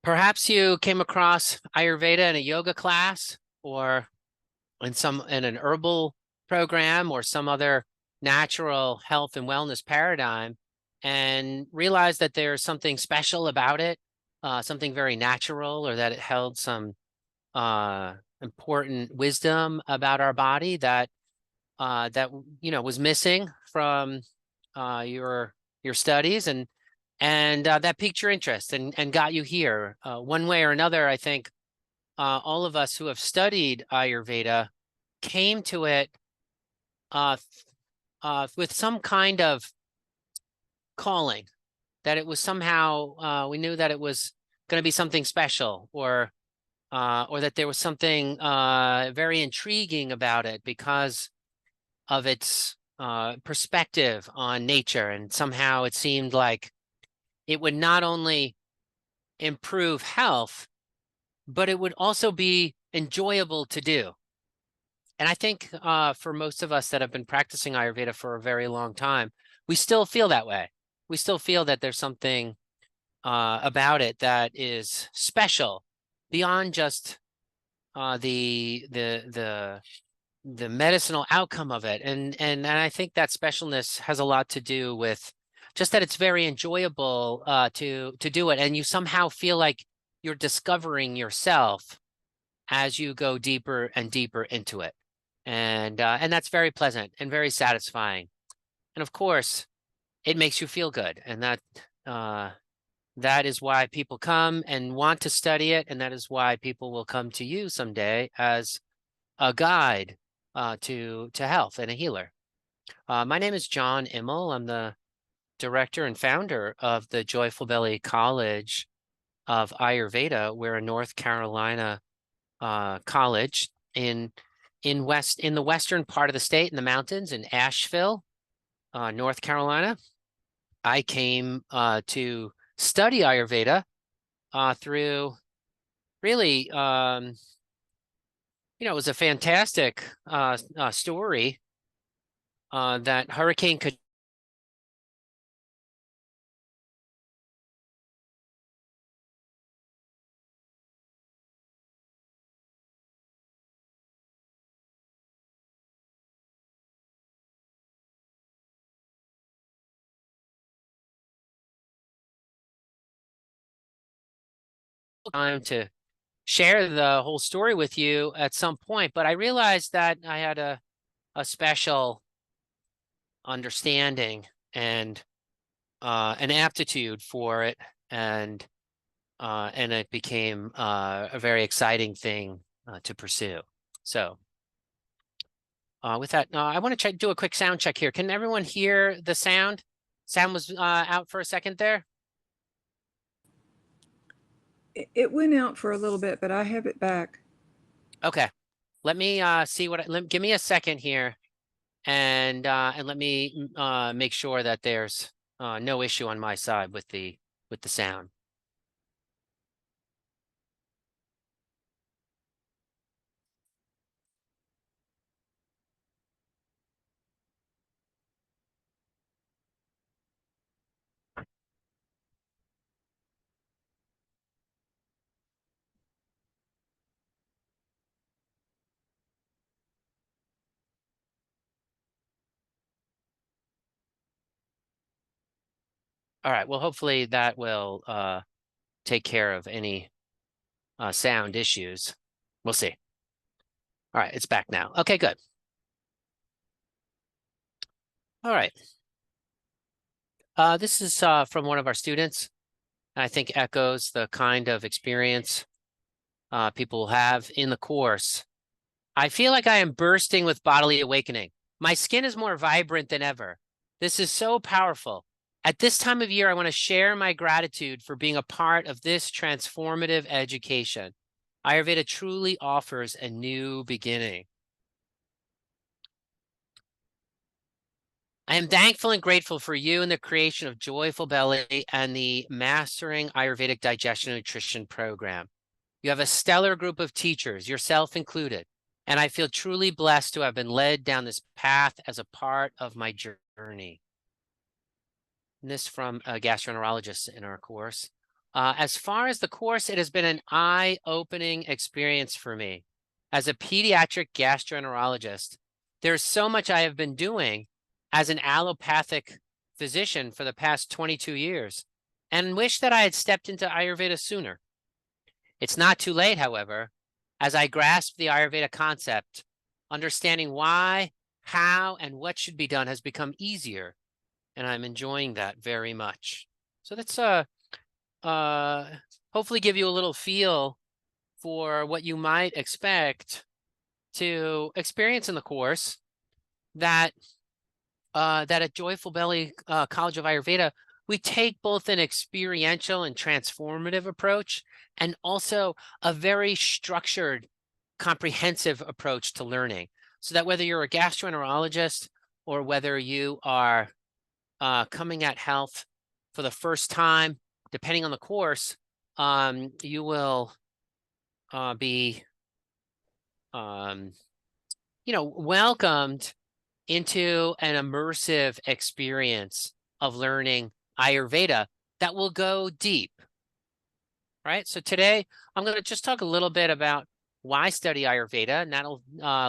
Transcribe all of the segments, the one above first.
Perhaps you came across Ayurveda in a yoga class or in an herbal program or some other natural health and wellness paradigm and realized that there's something special about it, something very natural, or that it held some important wisdom about our body that was missing from your studies and that piqued your interest and got you here. One way or another, I think all of us who have studied Ayurveda came to it uh, with some kind of calling, that it was somehow we knew that it was going to be something special, or that there was something very intriguing about it because of its perspective on nature, and somehow it seemed like it would not only improve health, but it would also be enjoyable to do. And I think for most of us that have been practicing Ayurveda for a very long time, we still feel that way. We still feel that there's something about it that is special beyond just the medicinal outcome of it. And I think that specialness has a lot to do with just that it's very enjoyable to do it, and you somehow feel like you're discovering yourself as you go deeper and deeper into it. And that's very pleasant and very satisfying. And of course, it makes you feel good. And that is why people come and want to study it. And that is why people will come to you someday as a guide to health and a healer. My name is John Immel. I'm the director and founder of the Joyful Belly College of Ayurveda. We're a North Carolina college in the western part of the state, in the mountains, in Asheville, North Carolina. I came to study Ayurveda through really, it was a fantastic story that Hurricane Katrina. Time to share the whole story with you at some point, but I realized that I had a special understanding and an aptitude for it, and it became a very exciting thing to pursue. So with that, I want to do a quick sound check here. Can everyone hear the sound? Sound was out for a second there. It went out for a little bit, but I have it back. Okay, let me see give me a second here, and let me make sure that there's no issue on my side with the sound. All right, well, hopefully that will take care of any sound issues. We'll see. All right, it's back now. Okay, good. All right. This is from one of our students. I think echoes the kind of experience people will have in the course. I feel like I am bursting with bodily awakening. My skin is more vibrant than ever. This is so powerful. At this time of year, I want to share my gratitude for being a part of this transformative education. Ayurveda truly offers a new beginning. I am thankful and grateful for you and the creation of Joyful Belly and the Mastering Ayurvedic Digestion and Nutrition program. You have a stellar group of teachers, yourself included, and I feel truly blessed to have been led down this path as a part of my journey. And this from a gastroenterologist in our course. As far as the course, it has been an eye-opening experience for me. As a pediatric gastroenterologist, there's so much I have been doing as an allopathic physician for the past 22 years, and wish that I had stepped into Ayurveda sooner. It's not too late, however, as I grasp the Ayurveda concept, understanding why, how, and what should be done has become easier, and I'm enjoying that very much. So that's uh, hopefully give you a little feel for what you might expect to experience in the course that that at Joyful Belly College of Ayurveda, we take both an experiential and transformative approach and also a very structured, comprehensive approach to learning. So that whether you're a gastroenterologist or whether you are coming at health for the first time, depending on the course, you will be, um, welcomed into an immersive experience of learning Ayurveda that will go deep, right? So today I'm going to just talk a little bit about why study Ayurveda, and that'll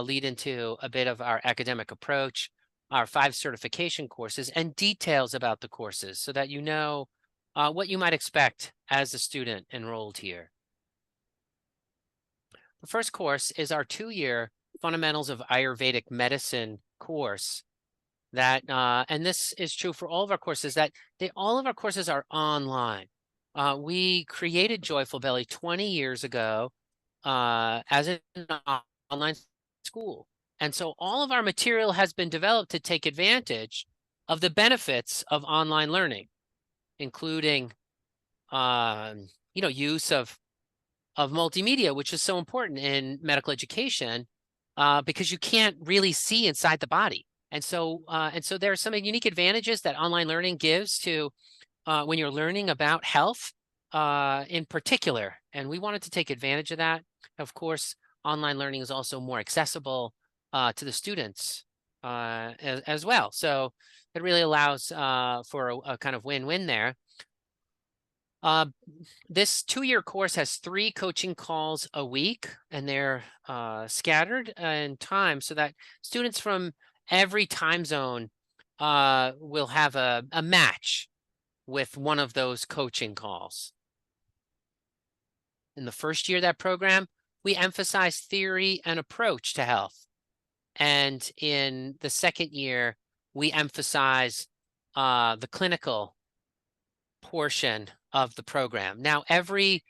lead into a bit of our academic approach, our 5 certification courses, and details about the courses so that you know what you might expect as a student enrolled here. The first course is our 2-year Fundamentals of Ayurvedic Medicine course that, and this is true for all of our courses, that all of our courses are online. We created Joyful Belly 20 years ago as an online school. And so all of our material has been developed to take advantage of the benefits of online learning, including, use of multimedia, which is so important in medical education because you can't really see inside the body. And so there are some unique advantages that online learning gives to when you're learning about health in particular. And we wanted to take advantage of that. Of course, online learning is also more accessible to the students as well. So it really allows for a kind of win-win there. This 2-year course has 3 coaching calls a week, and they're scattered in time so that students from every time zone will have a match with one of those coaching calls. In the first year of that program, we emphasize theory and approach to health. And in the second year, we emphasize the clinical portion of the program. Now, every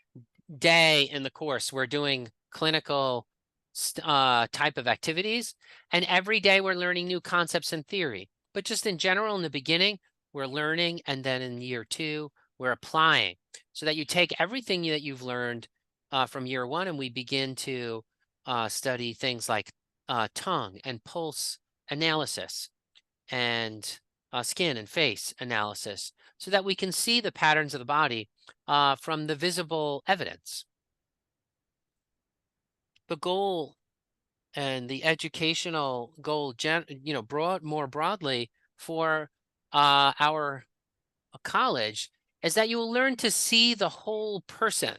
day in the course, we're doing clinical type of activities, and every day we're learning new concepts and theory. But just in general, in the beginning, we're learning, and then in year 2, we're applying, so that you take everything that you've learned from year 1, and we begin to study things like tongue and pulse analysis, and skin and face analysis, so that we can see the patterns of the body from the visible evidence. The goal and the educational goal, more broadly for our college is that you will learn to see the whole person,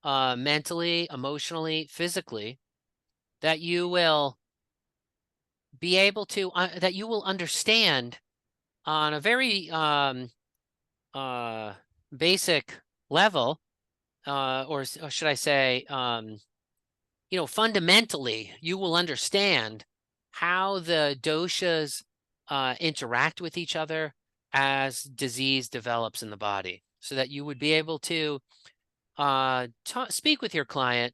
mentally, emotionally, physically, that you will be able to, that you will understand on a very basic level, or should I say, fundamentally, you will understand how the doshas interact with each other as disease develops in the body, so that you would be able to speak with your client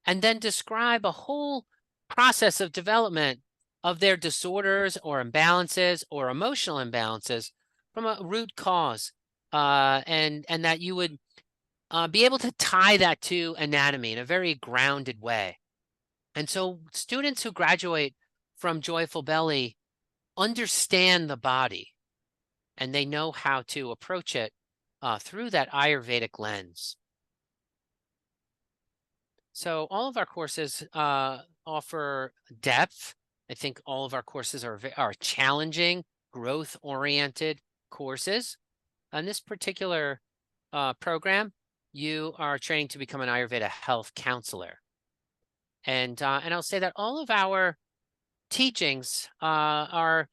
and then describe a whole process of development of their disorders or imbalances or emotional imbalances from a root cause, and that you would be able to tie that to anatomy in a very grounded way. And so students who graduate from Joyful Belly understand the body, and they know how to approach it through that Ayurvedic lens. So all of our courses offer depth. I think all of our courses are challenging, growth-oriented courses. And this particular program, you are training to become an Ayurveda health counselor. And I'll say that all of our teachings are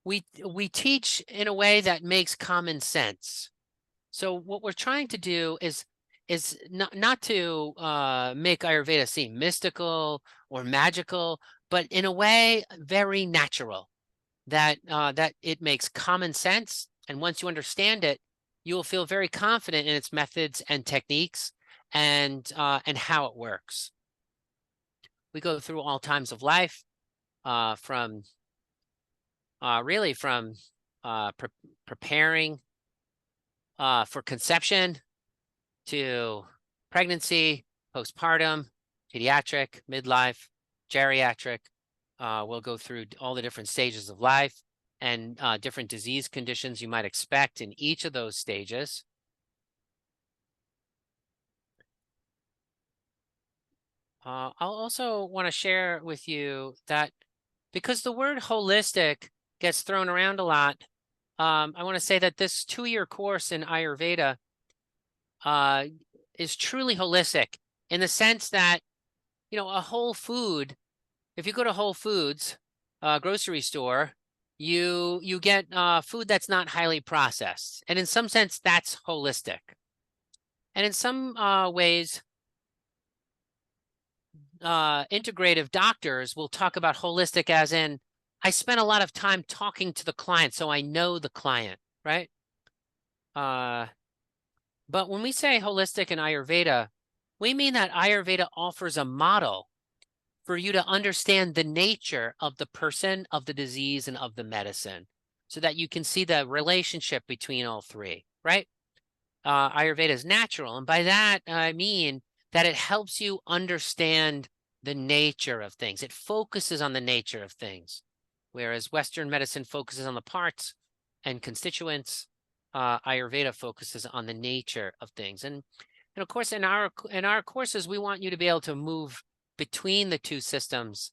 we teach in a way that makes common sense. So what we're trying to do is not to make Ayurveda seem mystical or magical, but in a way very natural, that it makes common sense. And once you understand it, you will feel very confident in its methods and techniques and how it works. We go through all times of life, from really from pre preparing for conception to pregnancy, postpartum, pediatric, midlife, geriatric. We'll go through all the different stages of life and different disease conditions you might expect in each of those stages. I'll also want to share with you that because the word holistic gets thrown around a lot, I want to say that this 2-year course in Ayurveda uh, is truly holistic in the sense that, a whole food, if you go to Whole Foods, grocery store, you get food that's not highly processed. And in some sense, that's holistic. And in some ways, integrative doctors will talk about holistic as in, I spent a lot of time talking to the client, so I know the client, right? Uh, but when we say holistic in Ayurveda, we mean that Ayurveda offers a model for you to understand the nature of the person, of the disease, and of the medicine, so that you can see the relationship between all three, right? Ayurveda is natural. And by that, I mean that it helps you understand the nature of things. It focuses on the nature of things, whereas Western medicine focuses on the parts and constituents. Ayurveda focuses on the nature of things. And of course, in our courses, we want you to be able to move between the two systems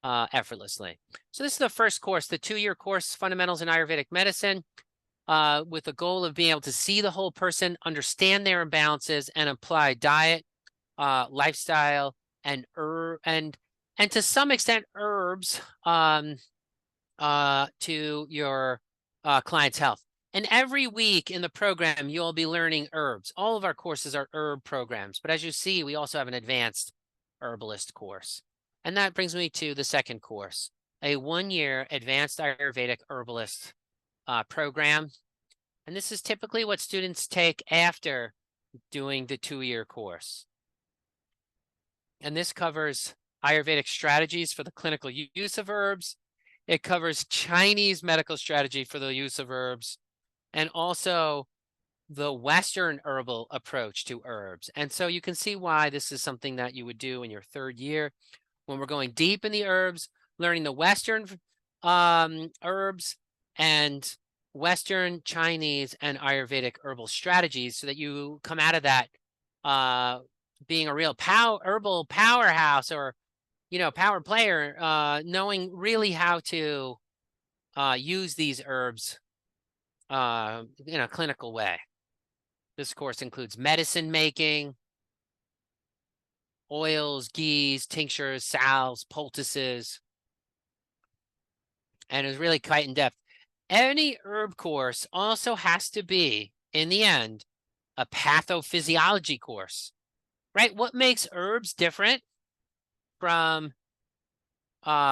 effortlessly. So this is the first course, the 2-year course, Fundamentals in Ayurvedic Medicine, with the goal of being able to see the whole person, understand their imbalances, and apply diet, lifestyle, and to some extent herbs to your client's health. And every week in the program, you'll be learning herbs. All of our courses are herb programs, but as you see, we also have an advanced herbalist course. And that brings me to the second course, a 1-year advanced Ayurvedic herbalist program. And this is typically what students take after doing the 2-year course. And this covers Ayurvedic strategies for the clinical use of herbs. It covers Chinese medical strategy for the use of herbs, and also the Western herbal approach to herbs. And so you can see why this is something that you would do in your 3rd year when we're going deep in the herbs, learning the Western herbs and Western, Chinese, and Ayurvedic herbal strategies, so that you come out of that being a real herbal powerhouse, or power player, knowing really how to use these herbs in a clinical way. This course includes medicine making, oils, ghees, tinctures, salves, poultices, and is really quite in depth. Any herb course also has to be, in the end, a pathophysiology course, right? What makes herbs different from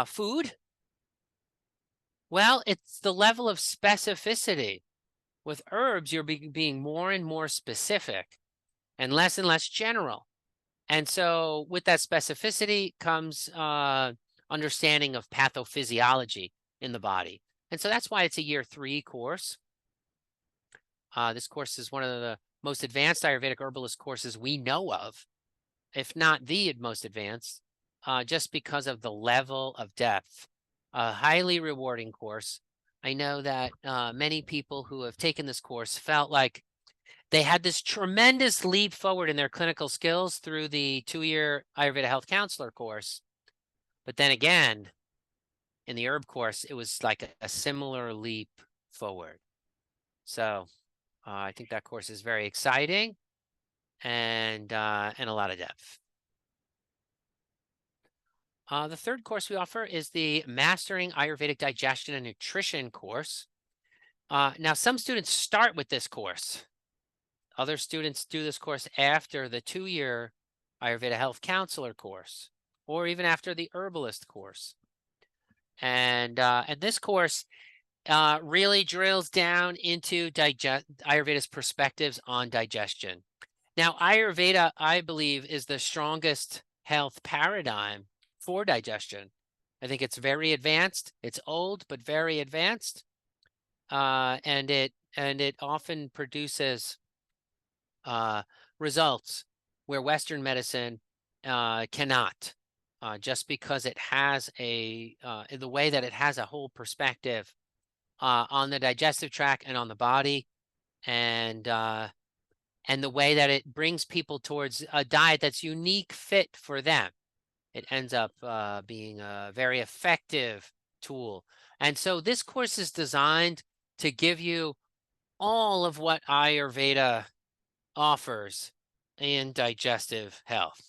food? Well, it's the level of specificity. With herbs, you're being more and more specific and less general. And so with that specificity comes understanding of pathophysiology in the body. And so that's why it's a year 3 course. This course is one of the most advanced Ayurvedic herbalist courses we know of, if not the most advanced, just because of the level of depth. A highly rewarding course. I know that many people who have taken this course felt like they had this tremendous leap forward in their clinical skills through the 2-year Ayurveda Health Counselor course. But then again, in the herb course, it was like a similar leap forward. So I think that course is very exciting and a lot of depth. The third course we offer is the Mastering Ayurvedic Digestion and Nutrition course. Now, some students start with this course. Other students do this course after the 2-year Ayurveda Health Counselor course, or even after the Herbalist course. And this course really drills down into Ayurveda's perspectives on digestion. Now, Ayurveda, I believe, is the strongest health paradigm for digestion. I think it's very advanced. It's old, but very advanced. And it often produces results where Western medicine cannot, just because it has the way that it has a whole perspective on the digestive tract and on the body, and the way that it brings people towards a diet that's unique fit for them. It ends up being a very effective tool. And so this course is designed to give you all of what Ayurveda offers in digestive health.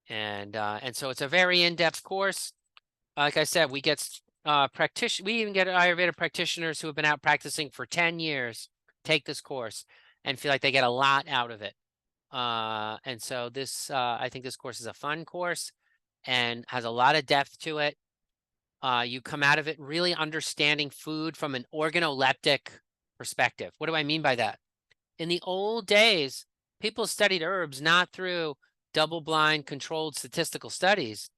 And so it's a very in-depth course. Like I said, we even get Ayurveda practitioners who have been out practicing for 10 years take this course and feel like they get a lot out of it. And so I think this course is a fun course and has a lot of depth to it. You come out of it really understanding food from an organoleptic perspective. What do I mean by that? In the old days, people studied herbs not through double-blind controlled statistical studies,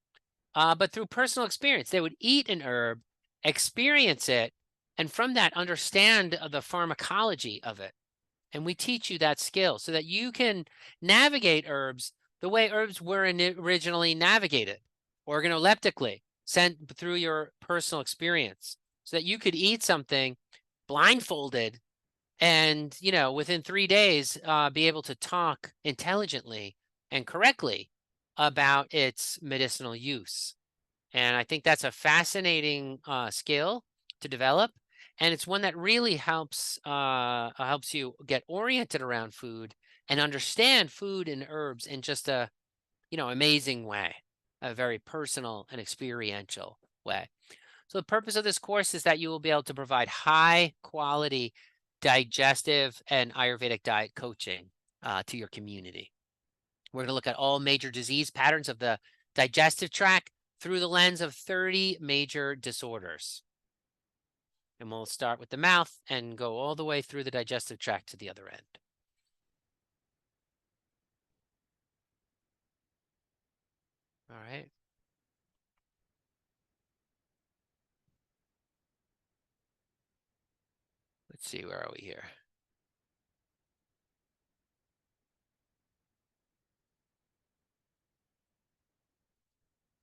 but through personal experience. They would eat an herb, experience it, and from that understand the pharmacology of it. And we teach you that skill so that you can navigate herbs the way herbs were originally navigated, organoleptically, sent through your personal experience, so that you could eat something blindfolded and, within 3 days, be able to talk intelligently and correctly about its medicinal use. And I think that's a fascinating skill to develop. And it's one that really helps you get oriented around food and understand food and herbs in just a, amazing way, a very personal and experiential way. So the purpose of this course is that you will be able to provide high quality digestive and Ayurvedic diet coaching to your community. We're going to look at all major disease patterns of the digestive tract through the lens of 30 major disorders. And we'll start with the mouth and go all the way through the digestive tract to the other end. All right. Let's see, where are we here?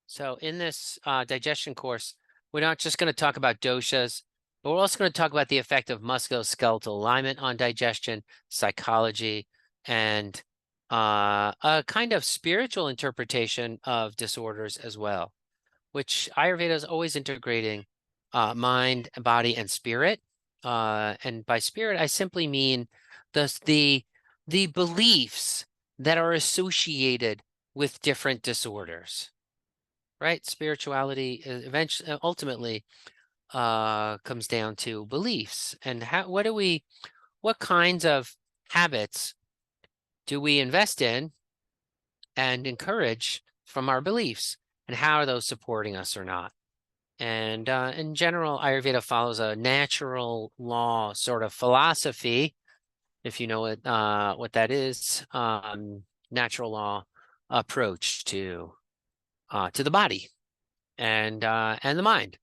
So in this digestion course, we're not just going to talk about doshas, but we're also going to talk about the effect of musculoskeletal alignment on digestion, psychology, and a kind of spiritual interpretation of disorders as well, which Ayurveda is always integrating mind, body, and spirit. And by spirit, I simply mean the beliefs that are associated with different disorders. Right? Spirituality eventually, ultimately, comes down to beliefs and what kinds of habits do we invest in and encourage from our beliefs, and how are those supporting us or not? And in general, Ayurveda follows a natural law sort of philosophy, if you know what that is, natural law approach to the body and the mind.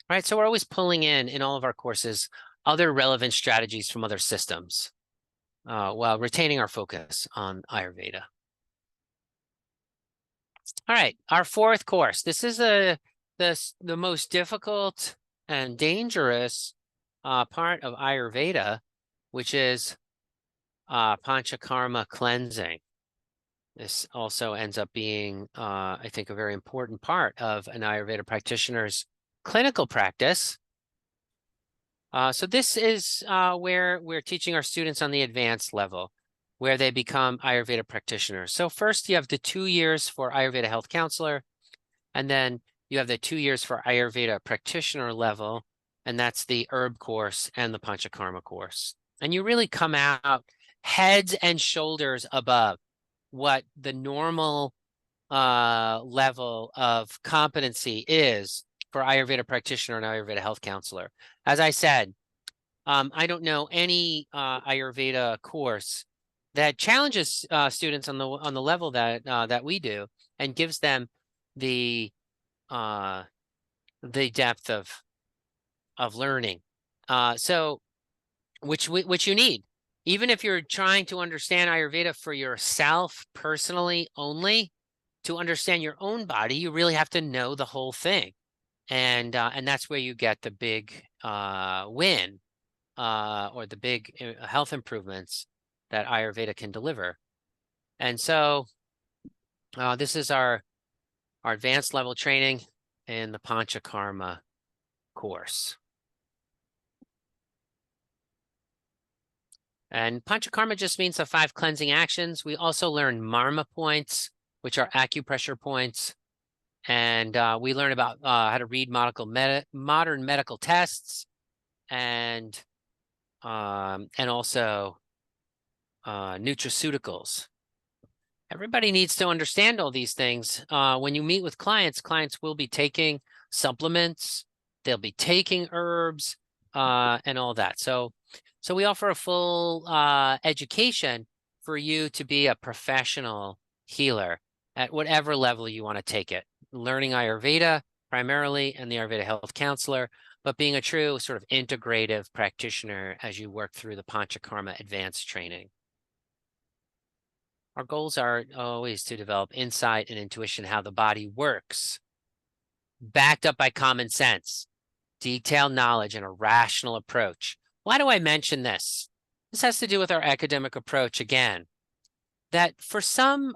All right, so we're always pulling in all of our courses other relevant strategies from other systems while retaining our focus on Ayurveda. All right, our fourth course. This is the most difficult and dangerous part of Ayurveda, which is Panchakarma cleansing. This also ends up being, I think, a very important part of an Ayurveda practitioner's clinical practice. So this is where we're teaching our students on the advanced level, where they become Ayurveda practitioners. So first you have the 2 years for Ayurveda health counselor, and then you have the 2 years for Ayurveda practitioner level, and that's the herb course and the Panchakarma course. And you really come out heads and shoulders above what the normal level of competency is for Ayurveda practitioner and Ayurveda health counselor. As I said, I don't know any Ayurveda course that challenges students on the level that we do and gives them the uh, the depth of learning. So which you need. Even if you're trying to understand Ayurveda for yourself personally only, to understand your own body, you really have to know the whole thing. And that's where you get the big win or the big health improvements that Ayurveda can deliver. And so this is our advanced level training in the Panchakarma course. And Panchakarma just means the 5 cleansing actions. We also learn Marma points, which are acupressure points. And we learn about how to read modern medical tests and also nutraceuticals. Everybody needs to understand all these things. When you meet with clients, clients will be taking supplements, they'll be taking herbs, and all that. So we offer a full education for you to be a professional healer at whatever level you want to take it. Learning Ayurveda primarily and the Ayurveda health counselor, but being a true sort of integrative practitioner as you work through the Panchakarma advanced training. Our goals are always to develop insight and intuition how the body works, backed up by common sense, detailed knowledge, and a rational approach. Why do I mention this? This has to do with our academic approach again. That for some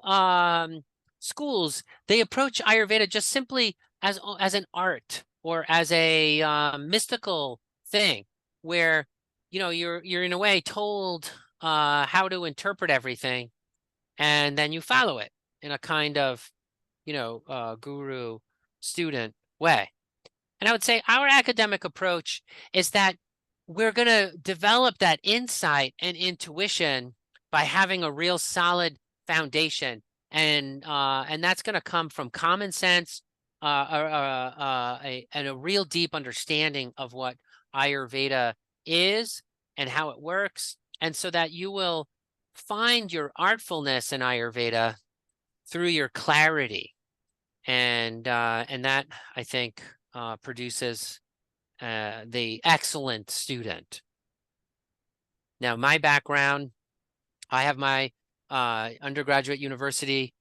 schools, they approach Ayurveda just simply as an art or as a mystical thing, where you're in a way told how to interpret everything, and then you follow it in a kind of guru student way. And I would say our academic approach is that we're going to develop that insight and intuition by having a real solid foundation, and that's going to come from common sense and a real deep understanding of what Ayurveda is and how it works, and so that you will find your artfulness in Ayurveda through your clarity, and that, I think, produces the excellent student. Now, my background, I have my undergraduate university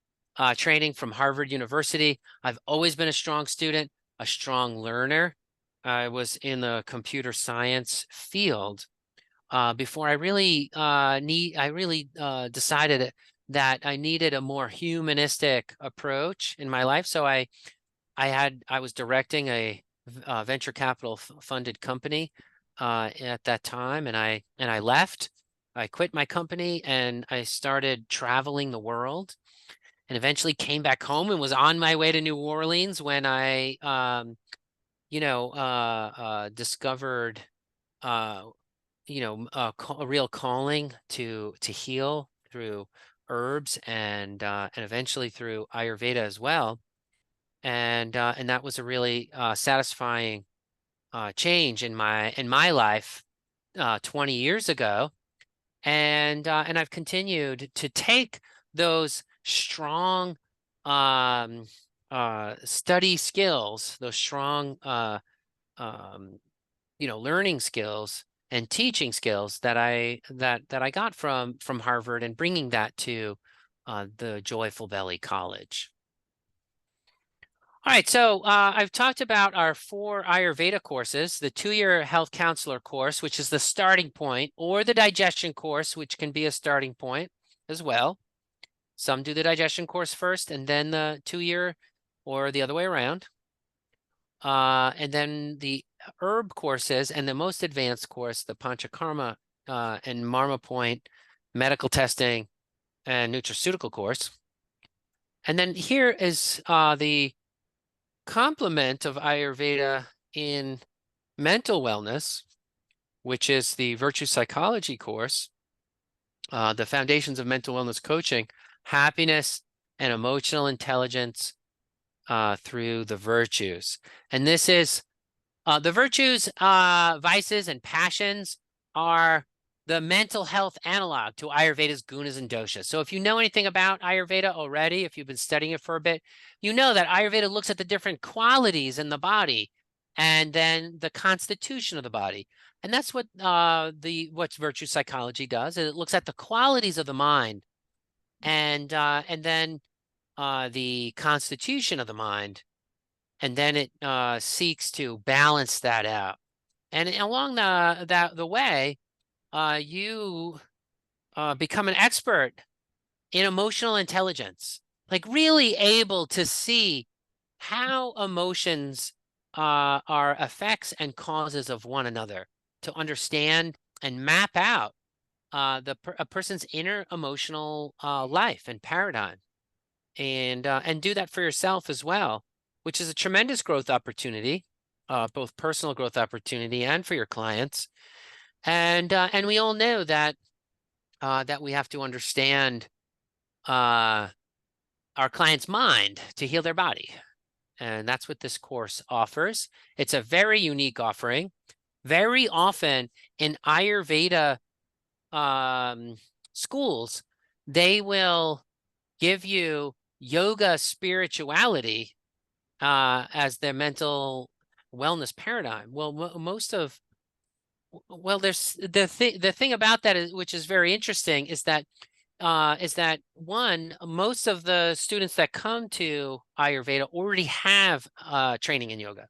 training from Harvard University. I've always been a strong student, a strong learner. I was in the computer science field before I really decided that I needed a more humanistic approach in my life. So I was directing a venture capital funded company at that time, and I left. I quit my company and I started traveling the world, and eventually came back home and was on my way to New Orleans when I discovered a real calling to heal through herbs and eventually through Ayurveda as well. And that was a really satisfying change in my life 20 years ago. And I've continued to take those strong study skills, those strong learning skills and teaching skills that I got from Harvard, and bringing that to the Joyful Belly College. All right, so I've talked about our 4 Ayurveda courses, the 2-year health counselor course, which is the starting point, or the digestion course, which can be a starting point as well. Some do the digestion course first and then the 2-year, or the other way around. And then the herb courses and the most advanced course, the Panchakarma and Marma Point medical testing and nutraceutical course. And then here is the complement of Ayurveda in mental wellness, which is the virtue psychology course, the foundations of mental wellness coaching, happiness and emotional intelligence through the virtues. And this is the virtues, vices, and passions are the mental health analog to Ayurveda's gunas and doshas. So if you know anything about Ayurveda already, if you've been studying it for a bit, you know that Ayurveda looks at the different qualities in the body and then the constitution of the body. And that's what what virtue psychology does. It looks at the qualities of the mind and then the constitution of the mind, and then it seeks to balance that out. And along the way, you become an expert in emotional intelligence, like really able to see how emotions are effects and causes of one another, to understand and map out a person's inner emotional life and paradigm, and do that for yourself as well, which is a tremendous growth opportunity, both personal growth opportunity and for your clients. And we all know that that we have to understand our client's mind to heal their body. And that's what this course offers. It's a very unique offering. Very often in Ayurveda schools, they will give you yoga spirituality as their mental wellness paradigm. Well, there's the thing about that is, which is very interesting, is that one, most of the students that come to Ayurveda already have training in yoga.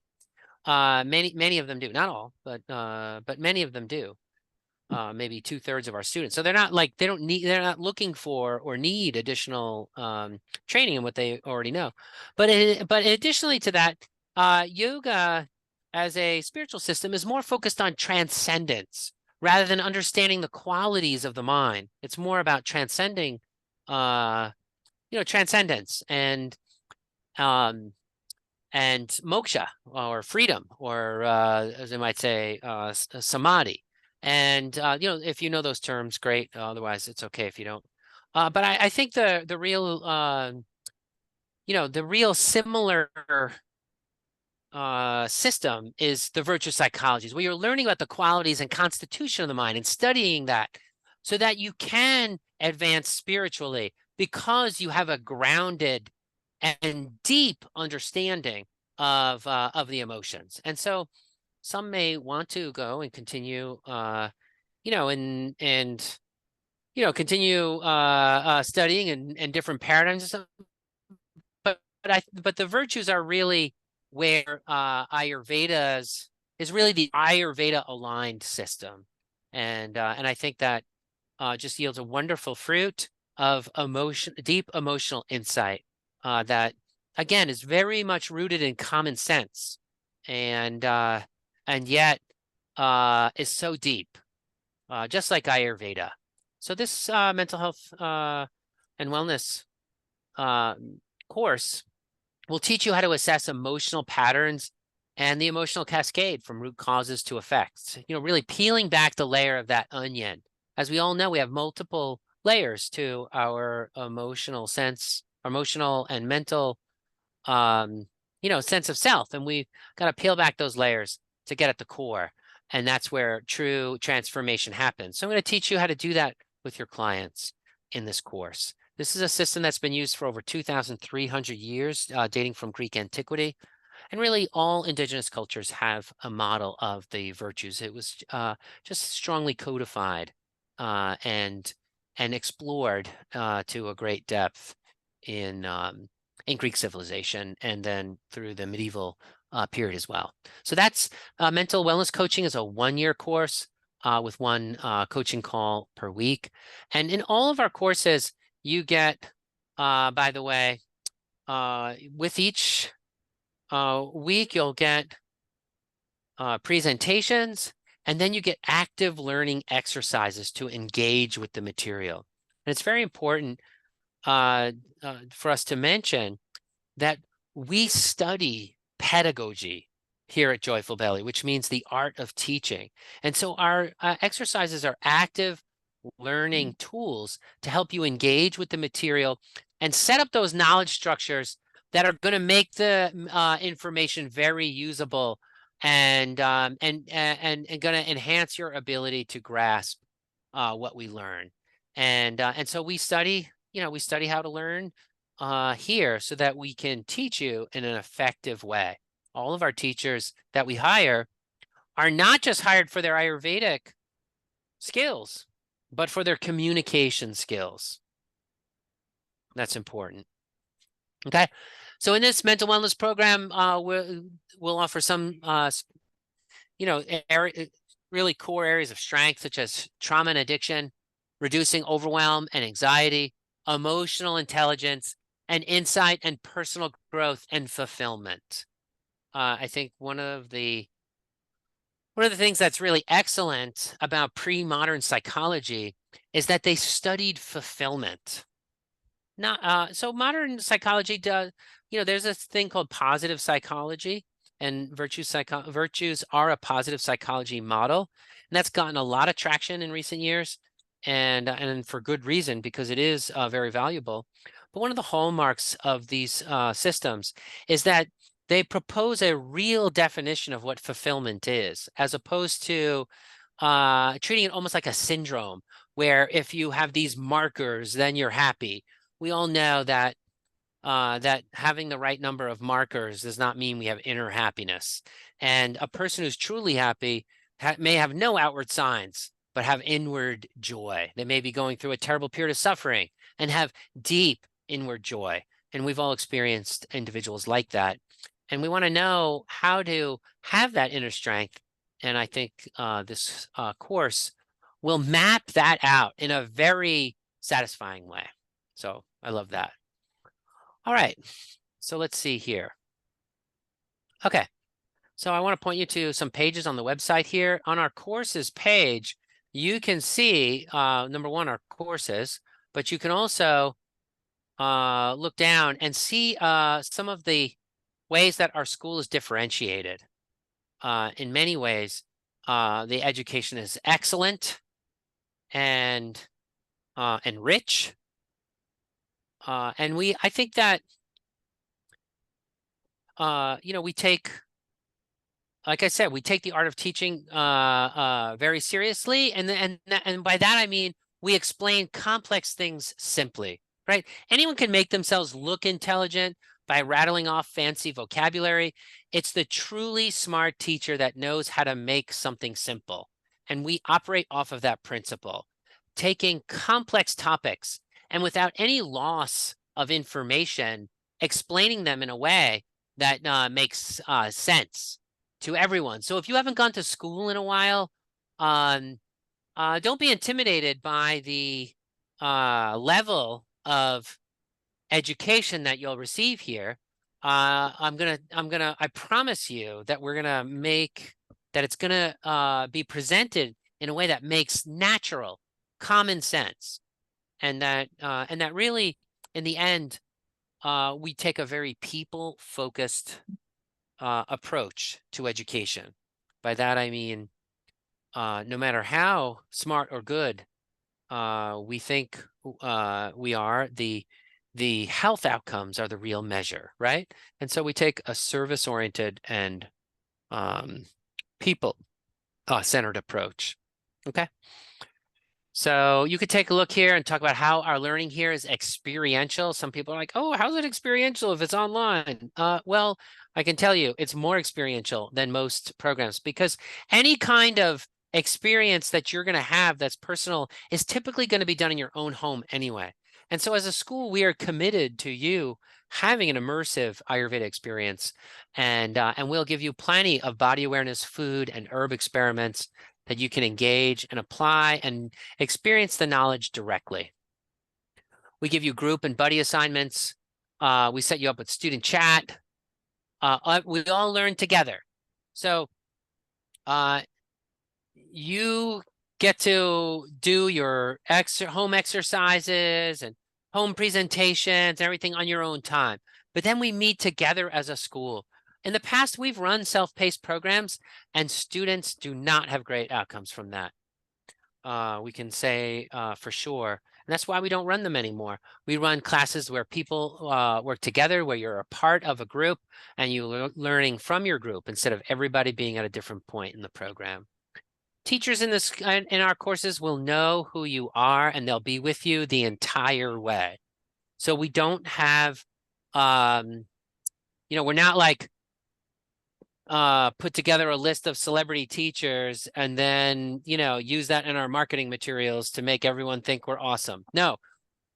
Many of them do, not all, but many of them do. Maybe 2/3 of our students. So they're not like, they're not looking for or need additional training in what they already know. But additionally to that, yoga as a spiritual system is more focused on transcendence rather than understanding the qualities of the mind. It's more about transcending, transcendence and moksha, or freedom, or as they might say, samadhi. And if you know those terms, great. Otherwise, it's okay if you don't. But I think the real the real similar system is the virtue psychologies, where you're learning about the qualities and constitution of the mind and studying that so that you can advance spiritually, because you have a grounded and deep understanding of the emotions. And so some may want to go and continue continue studying and different paradigms and stuff. But the virtues are really where Ayurveda's is really the Ayurveda aligned system. And I think that just yields a wonderful fruit of deep emotional insight that, again, is very much rooted in common sense, and yet is so deep, just like Ayurveda. So this mental health and wellness course will teach you how to assess emotional patterns and the emotional cascade from root causes to effects. Really peeling back the layer of that onion. As we all know, we have multiple layers to our emotional and mental, sense of self. And we've got to peel back those layers to get at the core. And that's where true transformation happens. So I'm going to teach you how to do that with your clients in this course. This is a system that's been used for over 2,300 years, dating from Greek antiquity. And really, all indigenous cultures have a model of the virtues. It was just strongly codified and explored to a great depth in Greek civilization, and then through the medieval period as well. So that's mental wellness coaching is a 1-year course with one coaching call per week. And in all of our courses, you get, by the way, with each week, you'll get presentations, and then you get active learning exercises to engage with the material. And it's very important for us to mention that we study pedagogy here at Joyful Belly, which means the art of teaching. And so our exercises are active learning tools to help you engage with the material and set up those knowledge structures that are going to make the information very usable and going to enhance your ability to grasp what we learn. And so we study, we study how to learn here so that we can teach you in an effective way. All of our teachers that we hire are not just hired for their Ayurvedic skills, but for their communication skills. That's important. Okay. So in this mental wellness program, we'll offer some, really core areas of strength, such as trauma and addiction, reducing overwhelm and anxiety, emotional intelligence, and insight and personal growth and fulfillment. I think one of the things that's really excellent about pre-modern psychology is that they studied fulfillment. Not so modern psychology does, there's this thing called positive psychology, and virtues are a positive psychology model, and that's gotten a lot of traction in recent years, and for good reason, because it is very valuable. But one of the hallmarks of these systems is that they propose a real definition of what fulfillment is, as opposed to treating it almost like a syndrome, where if you have these markers, then you're happy. We all know that that having the right number of markers does not mean we have inner happiness. And a person who's truly happy may have no outward signs, but have inward joy. They may be going through a terrible period of suffering and have deep inward joy. And we've all experienced individuals like that. And we want to know how to have that inner strength. And I think this course will map that out in a very satisfying way. So I love that. All right, so let's see here. Okay, so I want to point you to some pages on the website here. On our courses page, you can see, number one, our courses, but you can also look down and see some of the ways that our school is differentiated. In many ways, the education is excellent and rich. And I think that, we take, like I said, we take the art of teaching very seriously. And by that, I mean, we explain complex things simply, right? Anyone can make themselves look intelligent by rattling off fancy vocabulary. It's the truly smart teacher that knows how to make something simple. And we operate off of that principle, taking complex topics and without any loss of information, explaining them in a way that makes sense to everyone. So if you haven't gone to school in a while, don't be intimidated by the level of education that you'll receive here. I promise you that it's gonna be presented in a way that makes natural, common sense. And that really, in the end, we take a very people-focused approach to education. By that, I mean, no matter how smart or good we think we are, the health outcomes are the real measure, right? And so we take a service-oriented and people-centered approach. Okay. So you could take a look here and talk about how our learning here is experiential. Some people are like, oh, how's it experiential if it's online? Well, I can tell you it's more experiential than most programs, because any kind of experience that you're going to have that's personal is typically going to be done in your own home anyway. And so as a school, we are committed to you having an immersive Ayurveda experience, and we'll give you plenty of body awareness, food, and herb experiments that you can engage and apply and experience the knowledge directly. We give you group and buddy assignments. We set you up with student chat. We all learn together. So You get to do your home exercises and home presentations and everything on your own time. But then we meet together as a school. In the past, we've run self-paced programs, and students do not have great outcomes from that. We can say for sure. And that's why we don't run them anymore. We run classes where people work together, where you're a part of a group and you're learning from your group instead of everybody being at a different point in the program. Teachers in our courses will know who you are and they'll be with you the entire way. So we don't have, we're not like put together a list of celebrity teachers and then, use that in our marketing materials to make everyone think we're awesome. No,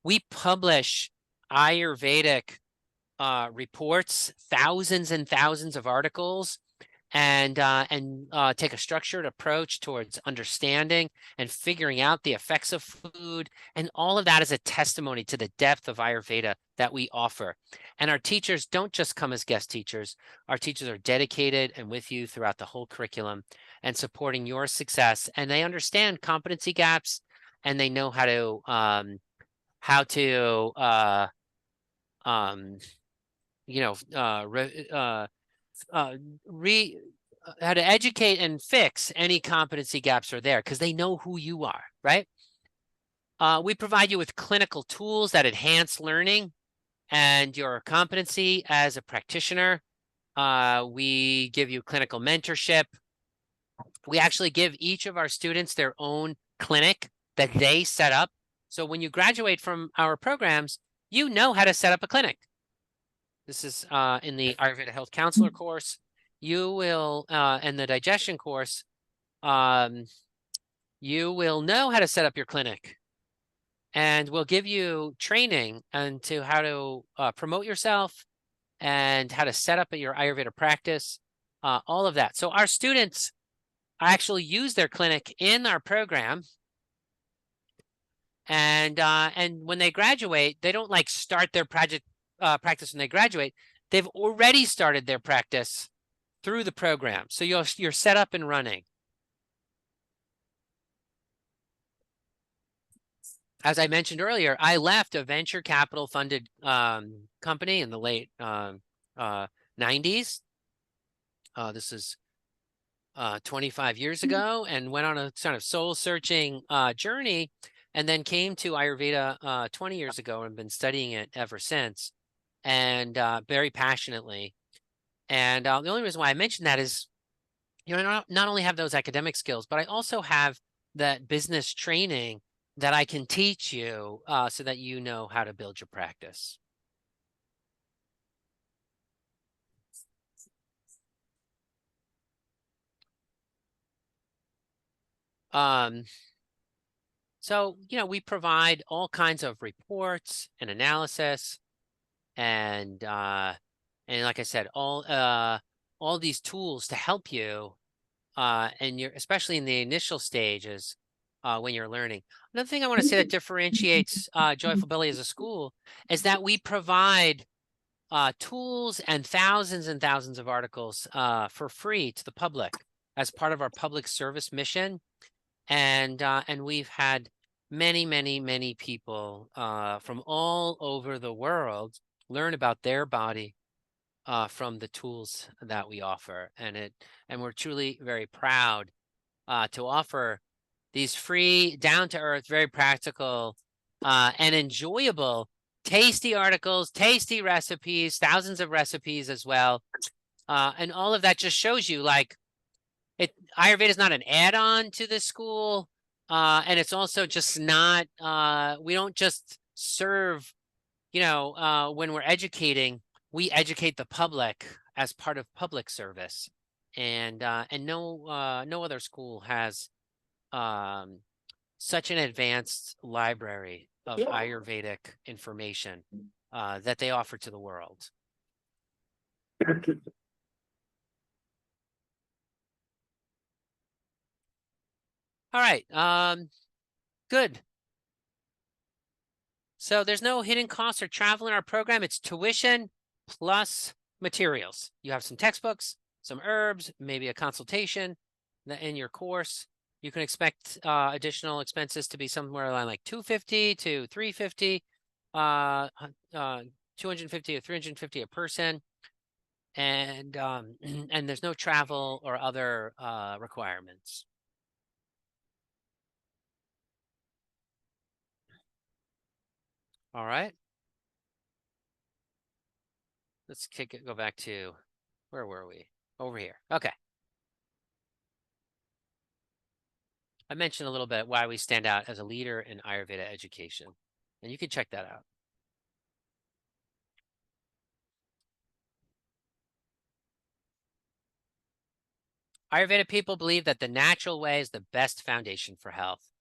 we publish Ayurvedic reports, thousands and thousands of articles, and take a structured approach towards understanding and figuring out the effects of food. And all of that is a testimony to the depth of Ayurveda that we offer. And our teachers don't just come as guest teachers. Our teachers are dedicated and with you throughout the whole curriculum and supporting your success. And they understand competency gaps and they know how to how to educate and fix any competency gaps are there because they know who you are, right? We provide you with clinical tools that enhance learning and your competency as a practitioner. We give you clinical mentorship. We actually give each of our students their own clinic that they set up. So when you graduate from our programs, you know how to set up a clinic. This is in the Ayurveda Health Counselor course. You will, in the digestion course, you will know how to set up your clinic. And we'll give you training into how to promote yourself and how to set up your Ayurveda practice, all of that. So our students actually use their clinic in our program. And when they graduate, they don't like start their practice when they graduate. They've already started their practice through the program. So you're set up and running. As I mentioned earlier, I left a venture capital funded company in the late 90s. This is 25 years ago, and went on a sort of soul searching journey, and then came to Ayurveda 20 years ago and been studying it ever since, and very passionately. And the only reason why I mentioned that is, I not only have those academic skills, but I also have that business training that I can teach you so that you know how to build your practice. So, we provide all kinds of reports and analysis and like I said, all these tools to help you and you're especially in the initial stages when you're learning. Another thing I want to say that differentiates Joyful Belly as a school is that we provide tools and thousands of articles for free to the public as part of our public service mission. And we've had many people from all over the world learn about their body from the tools that we offer. And we're truly very proud to offer these free, down-to-earth, very practical and enjoyable, tasty articles, tasty recipes, thousands of recipes as well. And all of that just shows you like Ayurveda is not an add-on to this school. And it's also just not, we don't just serve, when we're educating, we educate the public as part of public service. And no other school has such an advanced library of Ayurvedic information that they offer to the world. All right, good. So there's no hidden costs or travel in our program. It's tuition plus materials. You have some textbooks, some herbs, maybe a consultation, in your course. You can expect additional expenses to be somewhere around like 250 to 350, uh, 250 or 350 a person, and and there's no travel or other requirements. All right, let's go back to where were we? Over here. Okay. I mentioned a little bit why we stand out as a leader in Ayurveda education, and you can check that out. Ayurveda people believe that the natural way is the best foundation for health,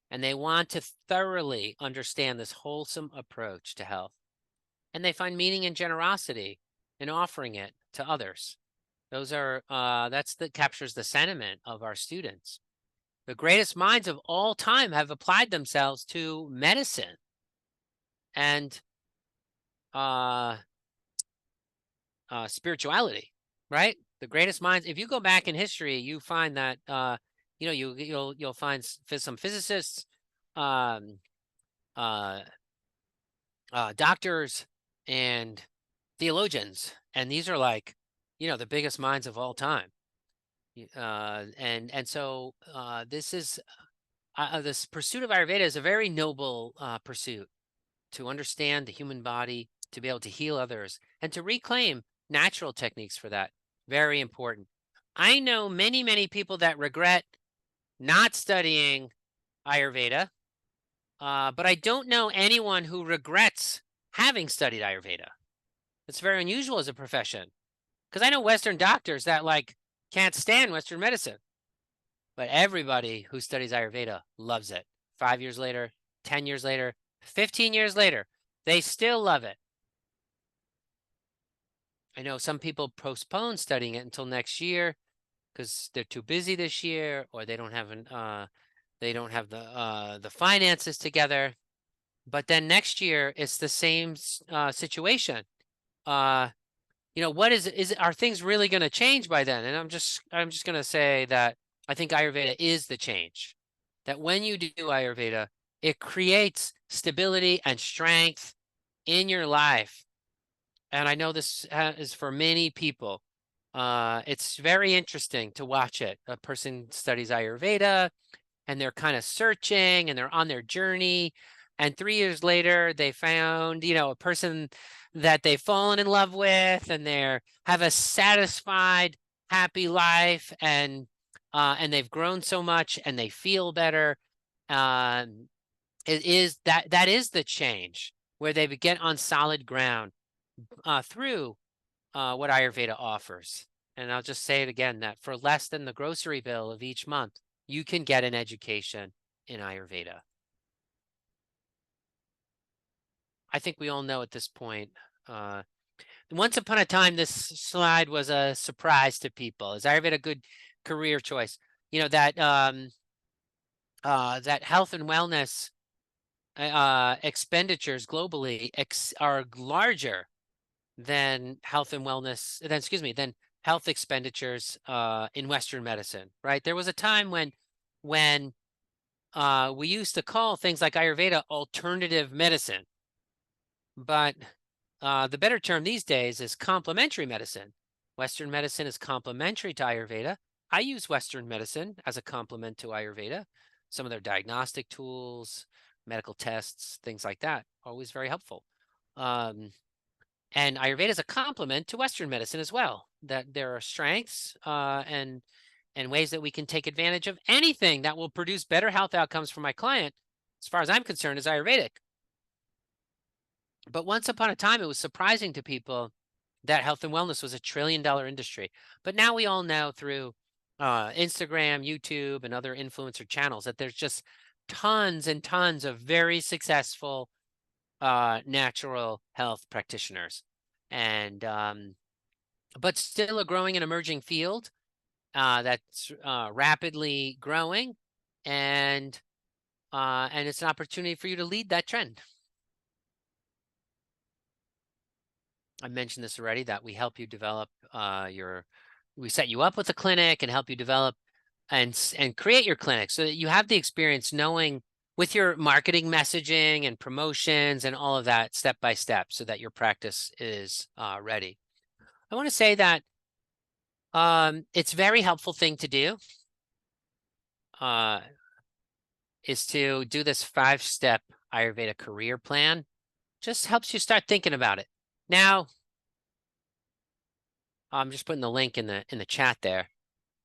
and they want to thoroughly understand this wholesome approach to health. And they find meaning and generosity in offering it to others. Those are that captures the sentiment of our students. The greatest minds of all time have applied themselves to medicine and uh, spirituality, right? The greatest minds. If you go back in history, you find that you'll find some physicists, um, uh, doctors, and theologians, and these are like, the biggest minds of all time. And so this pursuit of Ayurveda is a very noble pursuit to understand the human body, to be able to heal others, and to reclaim natural techniques for that. Very important. I know many, many people that regret not studying Ayurveda, but I don't know anyone who regrets having studied Ayurveda. It's very unusual as a profession because I know Western doctors that like can't stand Western medicine, but everybody who studies Ayurveda loves it. 5 years later, 10 years later, 15 years later, they still love it. I know some people postpone studying it until next year because they're too busy this year, or they don't have the finances together. But then next year it's the same situation. Uh, what are things really going to change by then? And I'm just going to say that I think Ayurveda is the change. That when you do Ayurveda, it creates stability and strength in your life. And I know this is for many people. It's very interesting to watch it. A person studies Ayurveda and they're kind of searching and they're on their journey. And 3 years later, they found, a person that they've fallen in love with, and have a satisfied, happy life, and they've grown so much, and they feel better. It is that is the change where they get on solid ground through what Ayurveda offers. And I'll just say it again that for less than the grocery bill of each month, you can get an education in Ayurveda. I think we all know at this point. Once upon a time, this slide was a surprise to people. Is Ayurveda a good career choice? That health and wellness expenditures globally are larger than health expenditures in Western medicine, right? There was a time when we used to call things like Ayurveda alternative medicine, but the better term these days is complementary medicine. Western medicine is complementary to Ayurveda. I use Western medicine as a complement to Ayurveda. Some of their diagnostic tools, medical tests, things like that, always very helpful. And Ayurveda is a complement to Western medicine as well. That there are strengths and ways that we can take advantage of anything that will produce better health outcomes for my client, as far as I'm concerned, is Ayurvedic. But once upon a time, it was surprising to people that health and wellness was a $1 trillion industry. But now we all know through Instagram, YouTube, and other influencer channels that there's just tons and tons of very successful natural health practitioners, and but still a growing and emerging field that's rapidly growing, and it's an opportunity for you to lead that trend. I mentioned this already, that we help you develop we set you up with a clinic and help you develop and create your clinic so that you have the experience knowing with your marketing messaging and promotions and all of that step by step so that your practice is ready. I want to say that it's a very helpful thing to do is to do this 5-step Ayurveda career plan. Just helps you start thinking about it. Now, I'm just putting the link in the chat there.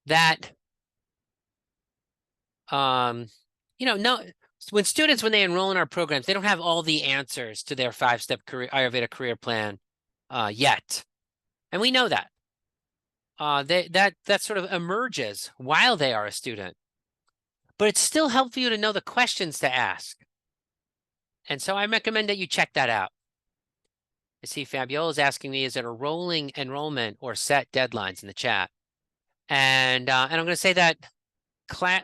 That no, when students when they enroll in our programs, they don't have all the answers to their 5-step Ayurveda career plan yet, and we know that. That sort of emerges while they are a student, but it's still helpful for you to know the questions to ask, and so I recommend that you check that out. I see Fabiola is asking me, is it a rolling enrollment or set deadlines in the chat? And I'm going to say that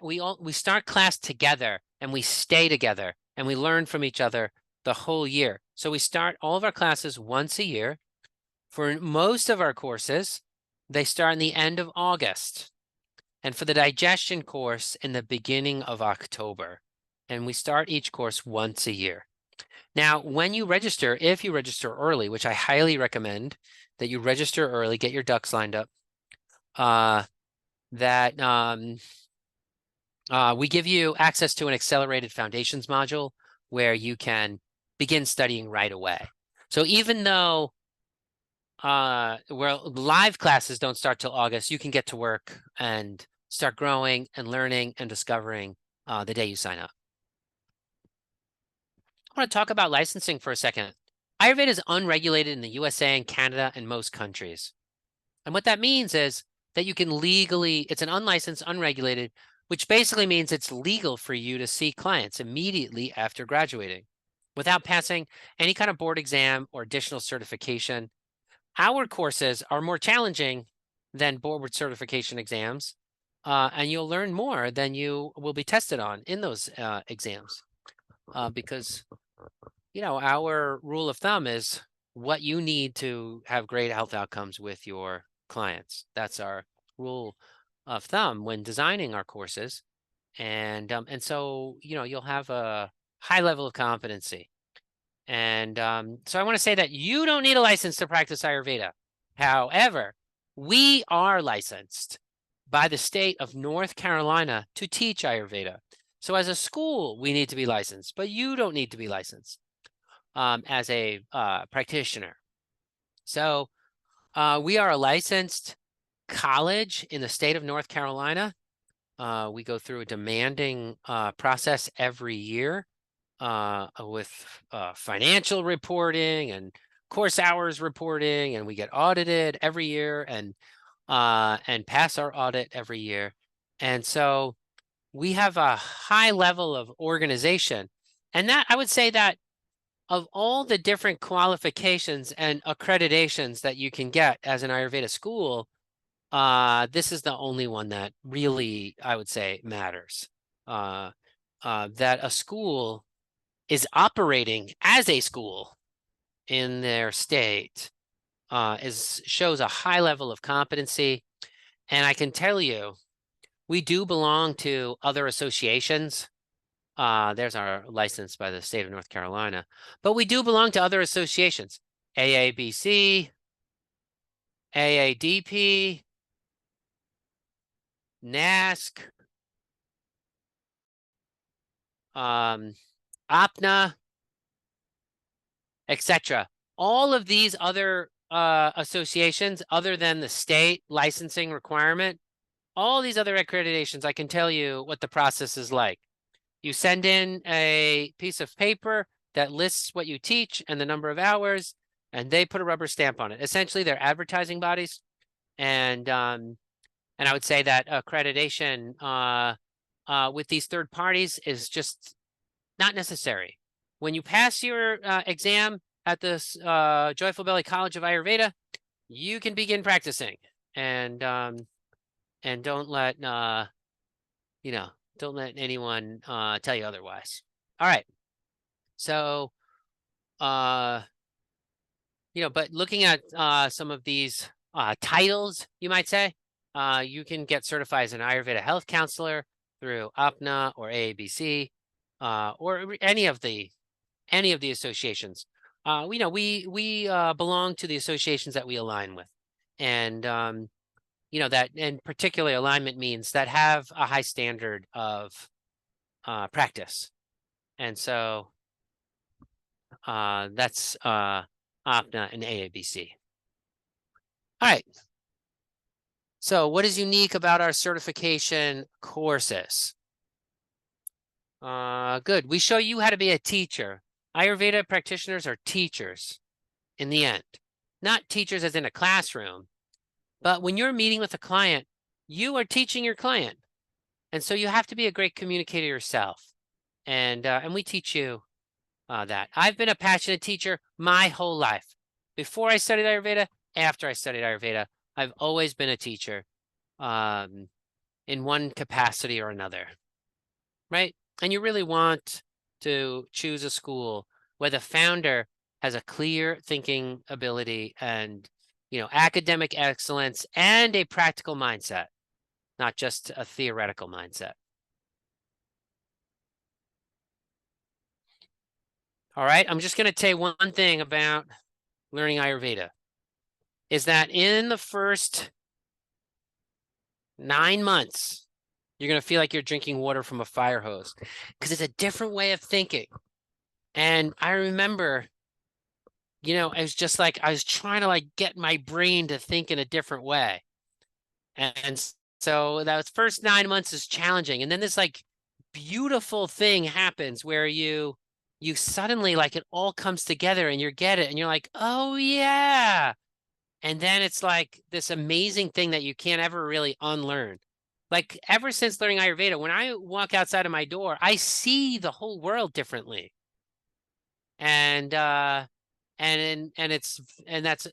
we start class together and we stay together and we learn from each other the whole year. So we start all of our classes once a year. For most of our courses, they start in the end of August. And for the digestion course in the beginning of October. And we start each course once a year. Now, when you register, if you register early, which I highly recommend that you register early, get your ducks lined up, we give you access to an accelerated foundations module where you can begin studying right away. So even though live classes don't start till August, you can get to work and start growing and learning and discovering the day you sign up. I want to talk about licensing for a second. Ayurveda is unregulated in the USA and Canada and most countries. And what that means is that you can legally, it's an unlicensed, unregulated, which basically means it's legal for you to see clients immediately after graduating without passing any kind of board exam or additional certification. Our courses are more challenging than board certification exams, and you'll learn more than you will be tested on in those exams because, our rule of thumb is what you need to have great health outcomes with your clients. That's our rule of thumb when designing our courses. And so, you'll have a high level of competency. And so I want to say that you don't need a license to practice Ayurveda. However, we are licensed by the state of North Carolina to teach Ayurveda. So as a school, we need to be licensed, but you don't need to be licensed as a practitioner. So we are a licensed college in the state of North Carolina. We go through a demanding process every year with financial reporting and course hours reporting, and we get audited every year and pass our audit every year. And so we have a high level of organization. And that I would say that of all the different qualifications and accreditations that you can get as an Ayurveda school, this is the only one that really, I would say, matters. That a school is operating as a school in their state shows a high level of competency. And I can tell you, we do belong to other associations. There's our license by the state of North Carolina, but we do belong to other associations, AABC, AADP, NASC, APNA, etc. All of these other associations, other than the state licensing requirement, all these other accreditations, I can tell you what the process is like. You send in a piece of paper that lists what you teach and the number of hours, and they put a rubber stamp on it. Essentially, they're advertising bodies, and I would say that accreditation with these third parties is just not necessary. When you pass your exam at this Joyful Belly College of Ayurveda, you can begin practicing, and don't let don't let anyone tell you otherwise. All right. So, but looking at some of these titles, you might say, you can get certified as an Ayurveda health counselor through APNA or AABC, or any of the associations. We belong to the associations that we align with, and that, and particularly alignment means that have a high standard of practice, and so that's APNA and AABC. All right. So what is unique about our certification courses? Good. We show you how to be a teacher. Ayurveda practitioners are teachers in the end, not teachers as in a classroom, but when you're meeting with a client, you are teaching your client. And so you have to be a great communicator yourself. And we teach you that. I've been a passionate teacher my whole life. Before I studied Ayurveda, after I studied Ayurveda, I've always been a teacher in one capacity or another, right? And you really want to choose a school where the founder has a clear thinking ability and, academic excellence and a practical mindset, not just a theoretical mindset. All right, I'm just going to tell you one thing about learning Ayurveda is that in the first 9 months, you're going to feel like you're drinking water from a fire hose because it's a different way of thinking. And I remember, I was just like, I was trying to get my brain to think in a different way. And so that first 9 months is challenging. And then this beautiful thing happens where you suddenly it all comes together and you get it and you're like, oh yeah. And then it's like this amazing thing that you can't ever really unlearn. Ever since learning Ayurveda, when I walk outside of my door, I see the whole world differently. And that's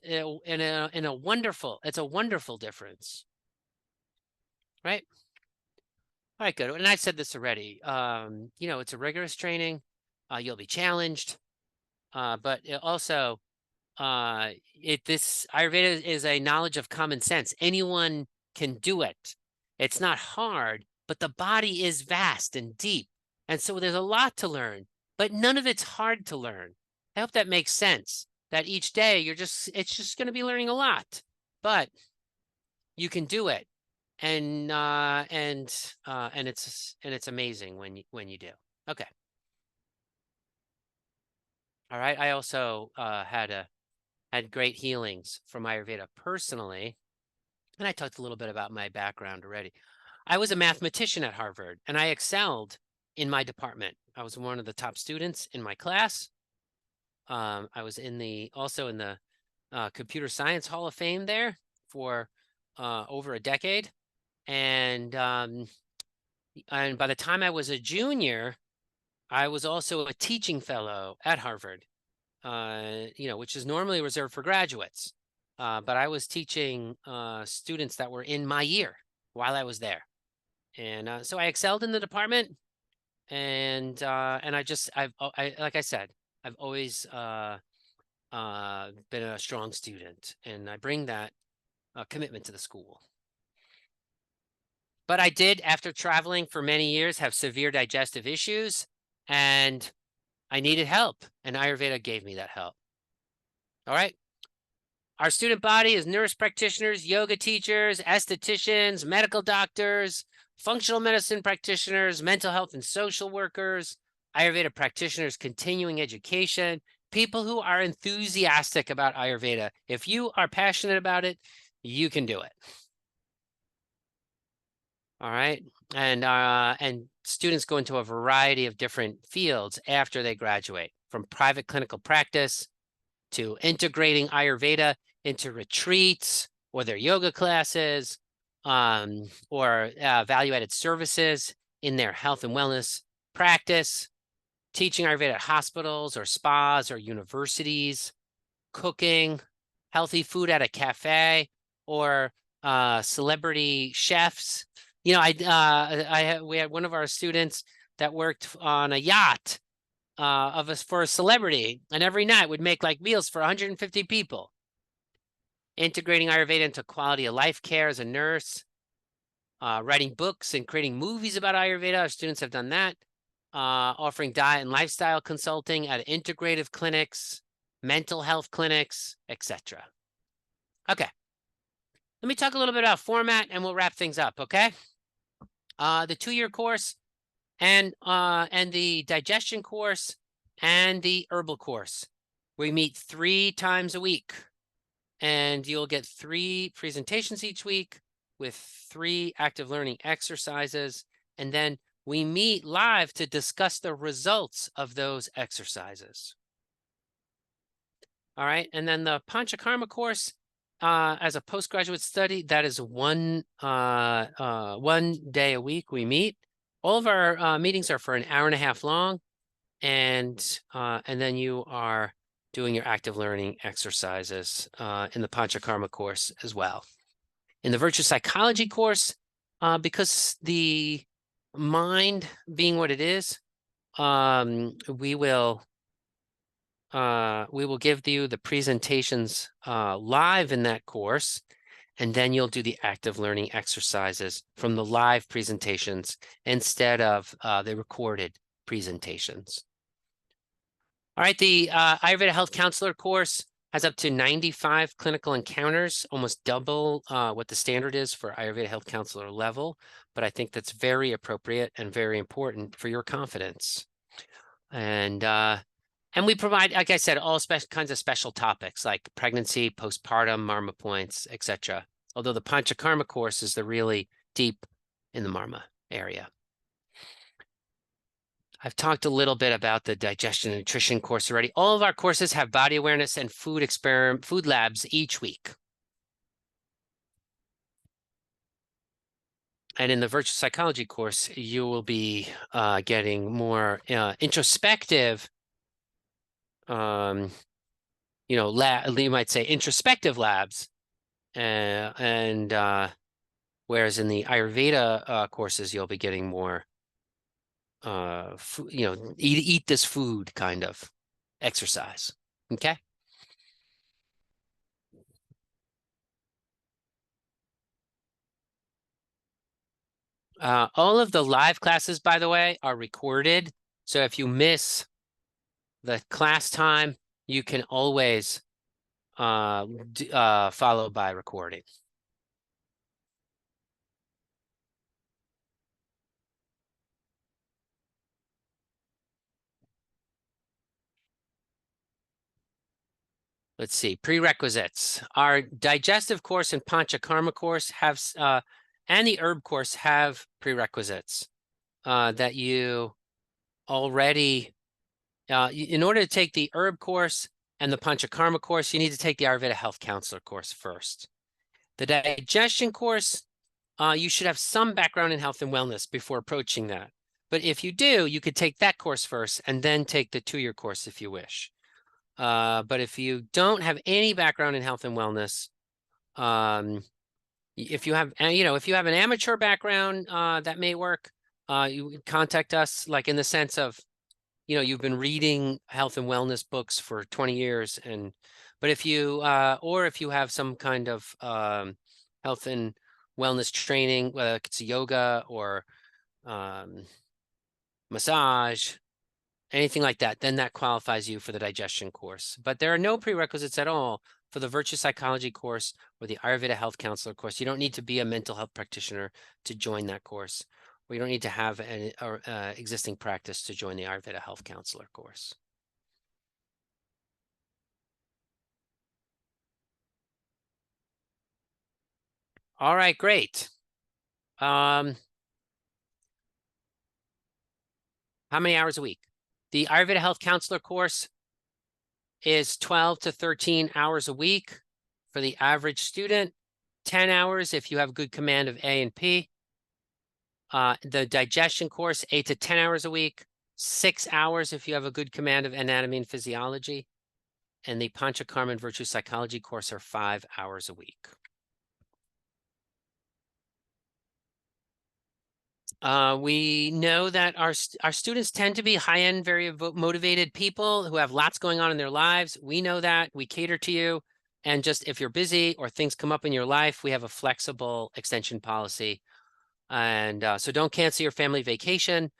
in a wonderful, it's a wonderful difference. Right? All right, good. And I said this already. It's a rigorous training. You'll be challenged. But it also this Ayurveda is a knowledge of common sense. Anyone can do it. It's not hard, but the body is vast and deep. And so there's a lot to learn, but none of it's hard to learn. I hope that makes sense, that each day it's just going to be learning a lot, but you can do it. And it's amazing when you do. Okay. All right. I also had great healings from Ayurveda personally. And I talked a little bit about my background already. I was a mathematician at Harvard and I excelled in my department. I was one of the top students in my class. I was also in the Computer Science Hall of Fame there for over a decade. And by the time I was a junior, I was also a teaching fellow at Harvard, which is normally reserved for graduates. But I was teaching students that were in my year while I was there. And so I excelled in the department. And like I said, I've always been a strong student, and I bring that commitment to the school. But I did, after traveling for many years, have severe digestive issues, and I needed help, and Ayurveda gave me that help. All right. Our student body is nurse practitioners, yoga teachers, estheticians, medical doctors, functional medicine practitioners, mental health and social workers, Ayurveda practitioners, continuing education, people who are enthusiastic about Ayurveda. If you are passionate about it, you can do it. All right. And students go into a variety of different fields after they graduate, from private clinical practice to integrating Ayurveda into retreats or their yoga classes, or value-added services in their health and wellness practice, teaching Ayurveda at hospitals or spas or universities, cooking healthy food at a cafe, or celebrity chefs. We had one of our students that worked on a yacht for a celebrity, and every night would make meals for 150 people. Integrating Ayurveda into quality of life care as a nurse, writing books and creating movies about Ayurveda. Our students have done that. Offering diet and lifestyle consulting at integrative clinics, mental health clinics, etc. Okay. Let me talk a little bit about format and we'll wrap things up, okay? The 2-year course and the digestion course and the herbal course. We meet 3 times a week and you'll get 3 presentations each week with 3 active learning exercises. And then we meet live to discuss the results of those exercises. All right. And then the Panchakarma course, as a postgraduate study, that is one day a week we meet. All of our meetings are for an hour and a half long, and then you are doing your active learning exercises in the Panchakarma course as well. In the virtue psychology course, because the mind being what it is, we will give you the presentations live in that course, and then you'll do the active learning exercises from the live presentations instead of the recorded presentations. All right, the Ayurveda Health Counselor course has up to 95 clinical encounters, almost double what the standard is for Ayurveda Health Counselor level, but I think that's very appropriate and very important for your confidence. And we provide, like I said, all kinds of special topics like pregnancy, postpartum, Marma points, etc. Although the Panchakarma course is the really deep in the Marma area. I've talked a little bit about the digestion and nutrition course already. All of our courses have body awareness and food labs each week. And in the virtual psychology course, you will be getting more introspective you might say introspective labs, and whereas in the Ayurveda courses, you'll be getting more, eat this food kind of exercise. Okay. All of the live classes, by the way, are recorded. So if you miss the class time, you can always follow by recording. Let's see, prerequisites. Our digestive course and Panchakarma course have, and the herb course have prerequisites that you already, in order to take the herb course and the Panchakarma course, you need to take the Ayurveda Health Counselor course first. The digestion course, you should have some background in health and wellness before approaching that. But if you do, you could take that course first and then take the 2-year course if you wish. But if you don't have any background in health and wellness, if you have, if you have an amateur background, that may work. You contact us, like in the sense of, you've been reading health and wellness books for 20 years, but if you, or if you have some kind of health and wellness training, whether it's yoga or massage, anything like that, then that qualifies you for the digestion course. But there are no prerequisites at all for the virtue psychology course or the Ayurveda Health Counselor course. You don't need to be a mental health practitioner to join that course. Or you don't need to have an existing practice to join the Ayurveda Health Counselor course. All right, great. How many hours a week? The Ayurveda Health Counselor course is 12 to 13 hours a week for the average student, 10 hours if you have good command of A and P. The digestion course, 8 to 10 hours a week, 6 hours if you have a good command of anatomy and physiology. And the Panchakarma and Virtue Psychology course are 5 hours a week. We know that our students tend to be high-end, very motivated people who have lots going on in their lives. We know that. We cater to you. And just if you're busy or things come up in your life, we have a flexible extension policy And so don't cancel your family vacation.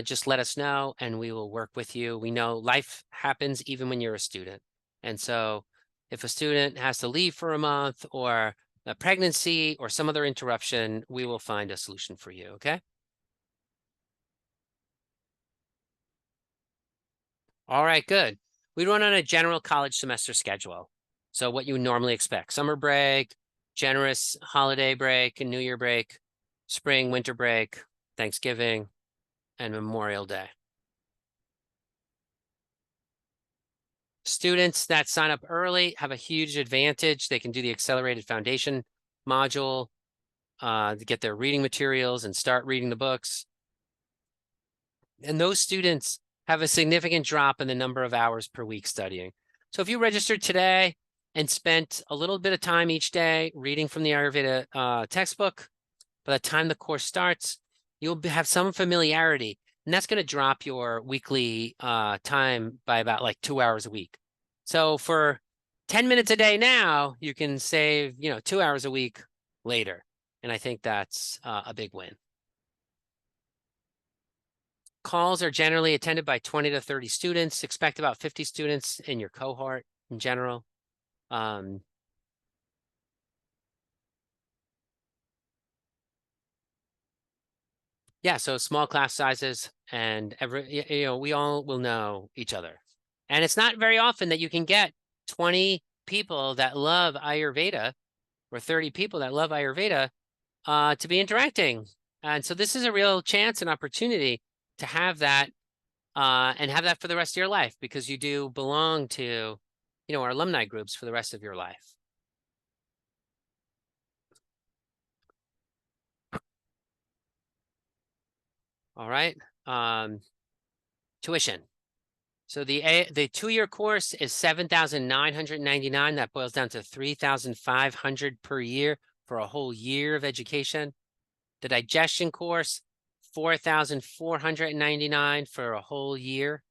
Just let us know and we will work with you. We know life happens even when you're a student. And so if a student has to leave for a month or a pregnancy or some other interruption, we will find a solution for you, okay? All right, good. We run on a general college semester schedule. So what you would normally expect: summer break, generous holiday break and New Year break, spring, winter break, Thanksgiving, and Memorial Day. Students that sign up early have a huge advantage. They can do the accelerated foundation module to get their reading materials and start reading the books. And those students have a significant drop in the number of hours per week studying. So if you registered today and spent a little bit of time each day reading from the Ayurveda textbook, by the time the course starts, you'll have some familiarity, and that's going to drop your weekly time by about like 2 hours a week. So for 10 minutes a day now, you can save, 2 hours a week later. And I think that's a big win. Calls are generally attended by 20 to 30 students. Expect about 50 students in your cohort in general. Yeah, so small class sizes and we all will know each other. And it's not very often that you can get 20 people that love Ayurveda or 30 people that love Ayurveda to be interacting. And so this is a real chance and opportunity to have that and have that for the rest of your life, because you do belong to, our alumni groups for the rest of your life. All right. Tuition. So the 2-year course is $7,999. That boils down to $3,500 per year for a whole year of education. The digestion course, $4,499 for a whole year.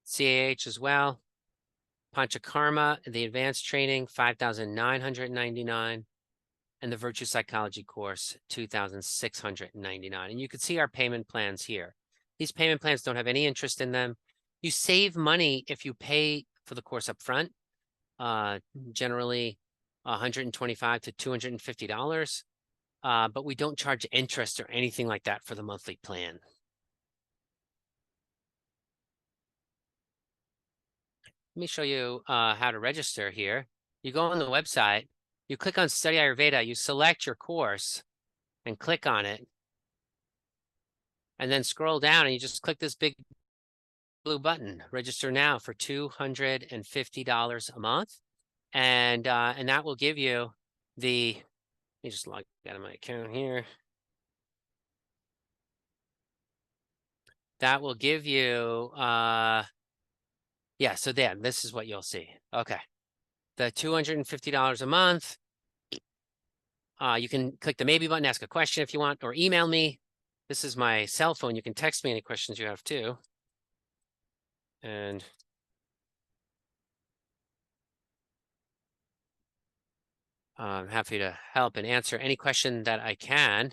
CAH as well. Panchakarma, the advanced training, $5,999. And the virtue psychology course, $2,699. And you can see our payment plans here. These payment plans don't have any interest in them. You save money if you pay for the course up front, generally $125 to $250. But we don't charge interest or anything like that for the monthly plan. Let me show you how to register here. You go on the website, you click on Study Ayurveda, you select your course and click on it, and then scroll down and you just click this big blue button, register now for $250 a month. And that will give you let me just log out of my account here. That will give you, so then this is what you'll see. Okay. The $250 a month. You can click the maybe button, ask a question if you want, or email me. This is my cell phone. You can text me any questions you have too. And I'm happy to help and answer any question that I can.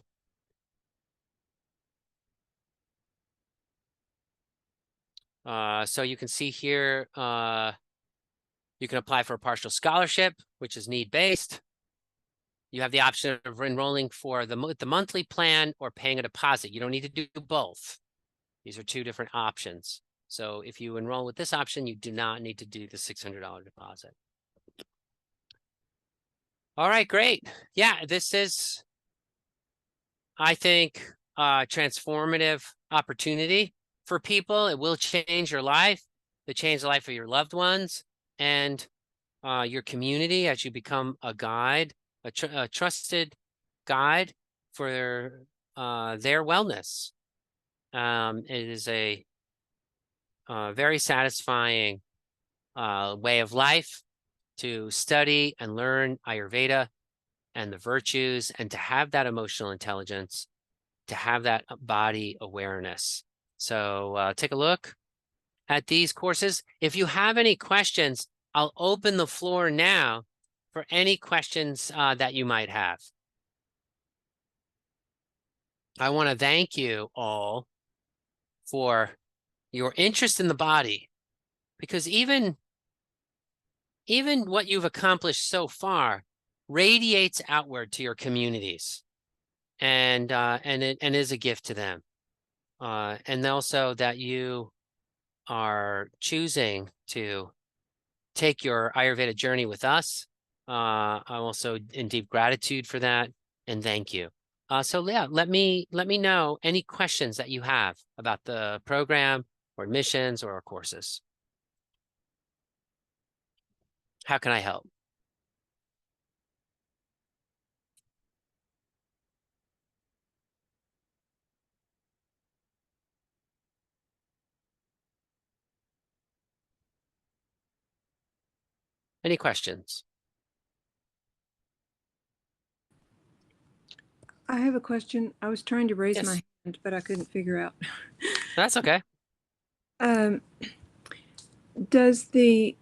So you can see here, you can apply for a partial scholarship, which is need-based. You have the option of enrolling for the monthly plan or paying a deposit. You don't need to do both. These are two different options. So if you enroll with this option, you do not need to do the $600 deposit. All right, great. Yeah, this is, I think, a transformative opportunity for people. It will change your life. It change the life of your loved ones and your community as you become a guide, a trusted guide for their wellness. It is a very satisfying way of life to study and learn Ayurveda and the virtues, and to have that emotional intelligence, to have that body awareness. So take a look at these courses. If you have any questions, I'll open the floor now for any questions that you might have. I want to thank you all for your interest in the body, because even what you've accomplished so far radiates outward to your communities, and is a gift to them. And also that you are choosing to take your Ayurveda journey with us. I'm also in deep gratitude for that, and thank you. So yeah, let me know any questions that you have about the program or admissions or our courses. How can I help? Any questions? I have a question. I was trying to raise Yes, my hand, but I couldn't figure out. that's okay. Um, does the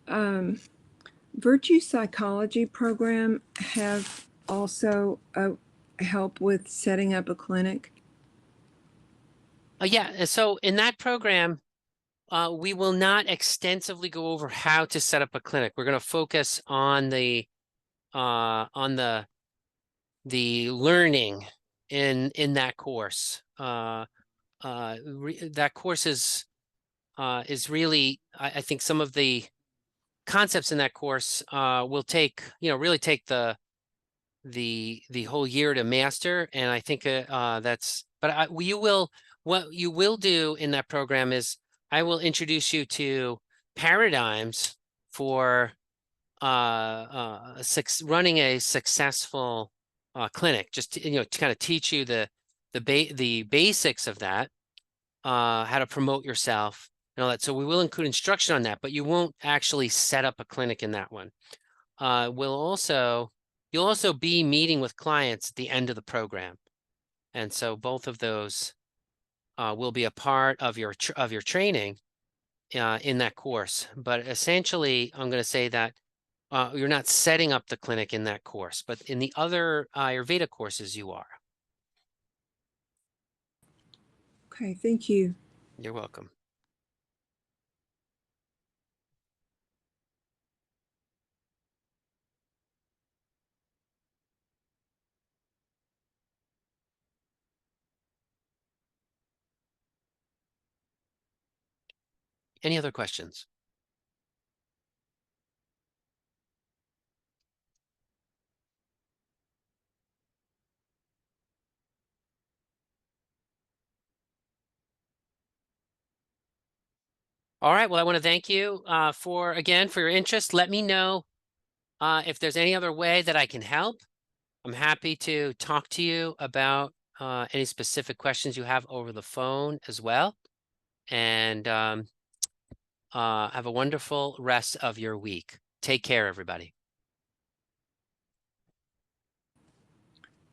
virtue psychology program have also help with setting up a clinic? Yeah, so in that program, we will not extensively go over how to set up a clinic. We're going to focus on the learning in that course. That course is really, I think some of the concepts in that course will take, really take the whole year to master. And I think what you will do in that program is I will introduce you to paradigms for running a successful clinic, just to kind of teach you the basics of that, how to promote yourself and all that. So we will include instruction on that, but you won't actually set up a clinic in that one. You'll also be meeting with clients at the end of the program, and so both of those will be a part of your training in that course. But essentially, I'm going to say that you're not setting up the clinic in that course, but in the other Ayurveda courses, you are. Okay, thank you. You're welcome. Any other questions? All right. Well, I want to thank you for your interest. Let me know if there's any other way that I can help. I'm happy to talk to you about any specific questions you have over the phone as well. And have a wonderful rest of your week. Take care, everybody.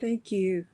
Thank you.